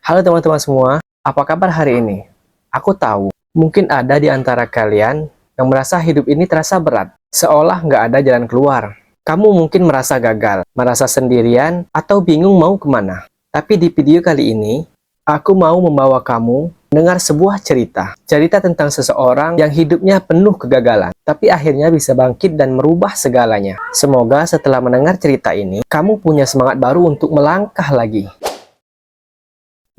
Halo teman-teman semua, apa kabar hari ini? Aku tahu, mungkin ada di antara kalian yang merasa hidup ini terasa berat, seolah nggak ada jalan keluar. Kamu mungkin merasa gagal, merasa sendirian, atau bingung mau kemana. Tapi di video kali ini, aku mau membawa kamu mendengar sebuah cerita. Cerita tentang seseorang yang hidupnya penuh kegagalan, tapi akhirnya bisa bangkit dan merubah segalanya. Semoga setelah mendengar cerita ini, kamu punya semangat baru untuk melangkah lagi.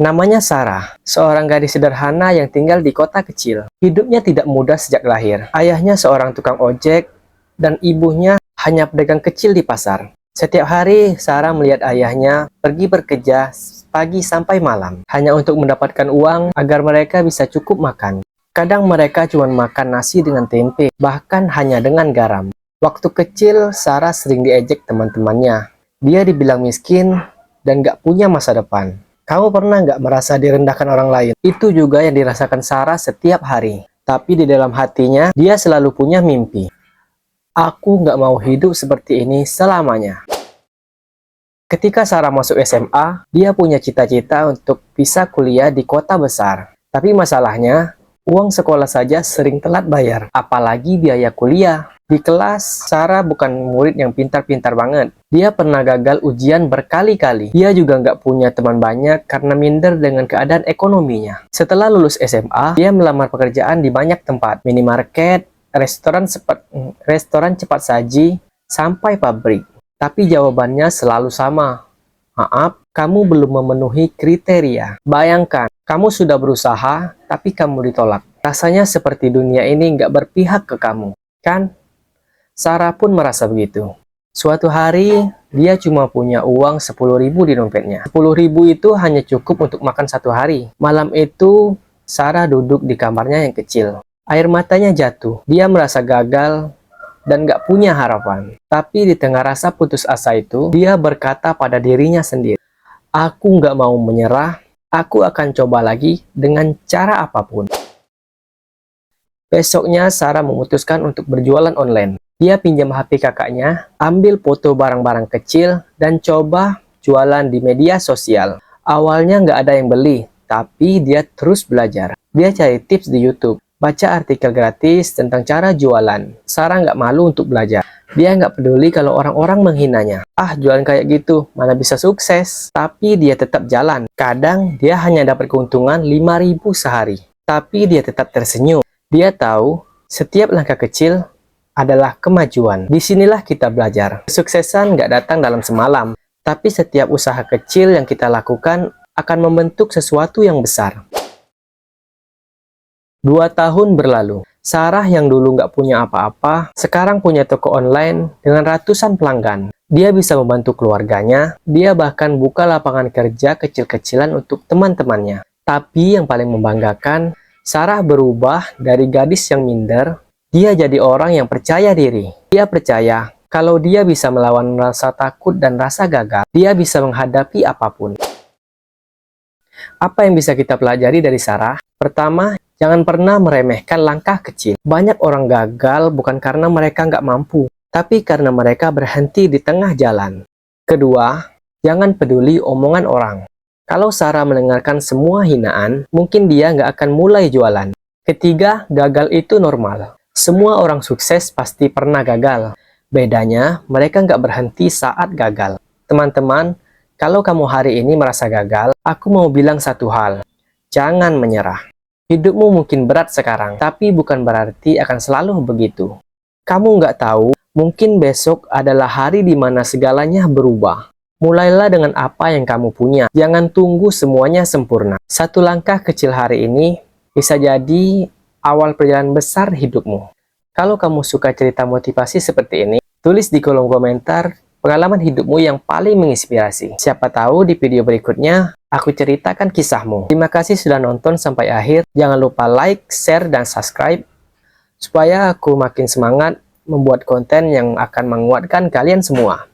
Namanya Sarah, seorang gadis sederhana yang tinggal di kota kecil. Hidupnya tidak mudah sejak lahir. Ayahnya seorang tukang ojek, dan ibunya hanya pedagang kecil di pasar. Setiap hari, Sarah melihat ayahnya pergi bekerja pagi sampai malam, hanya untuk mendapatkan uang agar mereka bisa cukup makan. Kadang mereka cuma makan nasi dengan tempe, bahkan hanya dengan garam. Waktu kecil, Sarah sering diejek teman-temannya. Dia dibilang miskin dan gak punya masa depan. Kamu pernah nggak merasa direndahkan orang lain? Itu juga yang dirasakan Sarah setiap hari. Tapi di dalam hatinya, dia selalu punya mimpi. Aku nggak mau hidup seperti ini selamanya. Ketika Sarah masuk SMA, dia punya cita-cita untuk bisa kuliah di kota besar. Tapi masalahnya, uang sekolah saja sering telat bayar, apalagi biaya kuliah. Di kelas, Sarah bukan murid yang pintar-pintar banget. Dia pernah gagal ujian berkali-kali. Dia juga nggak punya teman banyak karena minder dengan keadaan ekonominya. Setelah lulus SMA, dia melamar pekerjaan di banyak tempat. Minimarket, restoran cepat saji, sampai pabrik. Tapi jawabannya selalu sama. Maaf, kamu belum memenuhi kriteria. Bayangkan, kamu sudah berusaha, tapi kamu ditolak. Rasanya seperti dunia ini nggak berpihak ke kamu, kan? Sarah pun merasa begitu. Suatu hari, dia cuma punya uang 10.000 di dompetnya. 10.000 itu hanya cukup untuk makan satu hari. Malam itu, Sarah duduk di kamarnya yang kecil. Air matanya jatuh. Dia merasa gagal dan gak punya harapan. Tapi di tengah rasa putus asa itu, dia berkata pada dirinya sendiri, "Aku gak mau menyerah, aku akan coba lagi dengan cara apapun." Besoknya, Sarah memutuskan untuk berjualan online. Dia pinjam HP kakaknya, ambil foto barang-barang kecil, dan coba jualan di media sosial. Awalnya nggak ada yang beli, tapi dia terus belajar. Dia cari tips di YouTube, baca artikel gratis tentang cara jualan. Sarah nggak malu untuk belajar. Dia nggak peduli kalau orang-orang menghinanya. Ah, jualan kayak gitu, mana bisa sukses? Tapi dia tetap jalan. Kadang dia hanya dapat keuntungan 5.000 sehari. Tapi dia tetap tersenyum. Dia tahu, setiap langkah kecil adalah kemajuan. Disinilah kita belajar. Kesuksesan nggak datang dalam semalam, tapi setiap usaha kecil yang kita lakukan akan membentuk sesuatu yang besar. 2 tahun berlalu. Sarah yang dulu nggak punya apa-apa, sekarang punya toko online dengan ratusan pelanggan. Dia bisa membantu keluarganya, dia bahkan buka lapangan kerja kecil-kecilan untuk teman-temannya. Tapi yang paling membanggakan, Sarah berubah dari gadis yang minder. Dia jadi orang yang percaya diri. Dia percaya kalau dia bisa melawan rasa takut dan rasa gagal, dia bisa menghadapi apapun. Apa yang bisa kita pelajari dari Sarah? Pertama, jangan pernah meremehkan langkah kecil. Banyak orang gagal bukan karena mereka nggak mampu, tapi karena mereka berhenti di tengah jalan. Kedua, jangan peduli omongan orang. Kalau Sarah mendengarkan semua hinaan, mungkin dia nggak akan mulai jualan. Ketiga, gagal itu normal. Semua orang sukses pasti pernah gagal. Bedanya, mereka nggak berhenti saat gagal. Teman-teman, kalau kamu hari ini merasa gagal, aku mau bilang satu hal. Jangan menyerah. Hidupmu mungkin berat sekarang, tapi bukan berarti akan selalu begitu. Kamu nggak tahu, mungkin besok adalah hari di mana segalanya berubah. Mulailah dengan apa yang kamu punya. Jangan tunggu semuanya sempurna. Satu langkah kecil hari ini bisa jadi awal perjalanan besar hidupmu. Kalau kamu suka cerita motivasi seperti ini, tulis di kolom komentar pengalaman hidupmu yang paling menginspirasi. Siapa tahu di video berikutnya, aku ceritakan kisahmu. Terima kasih sudah nonton sampai akhir. Jangan lupa like, share, dan subscribe, supaya aku makin semangat membuat konten yang akan menguatkan kalian semua.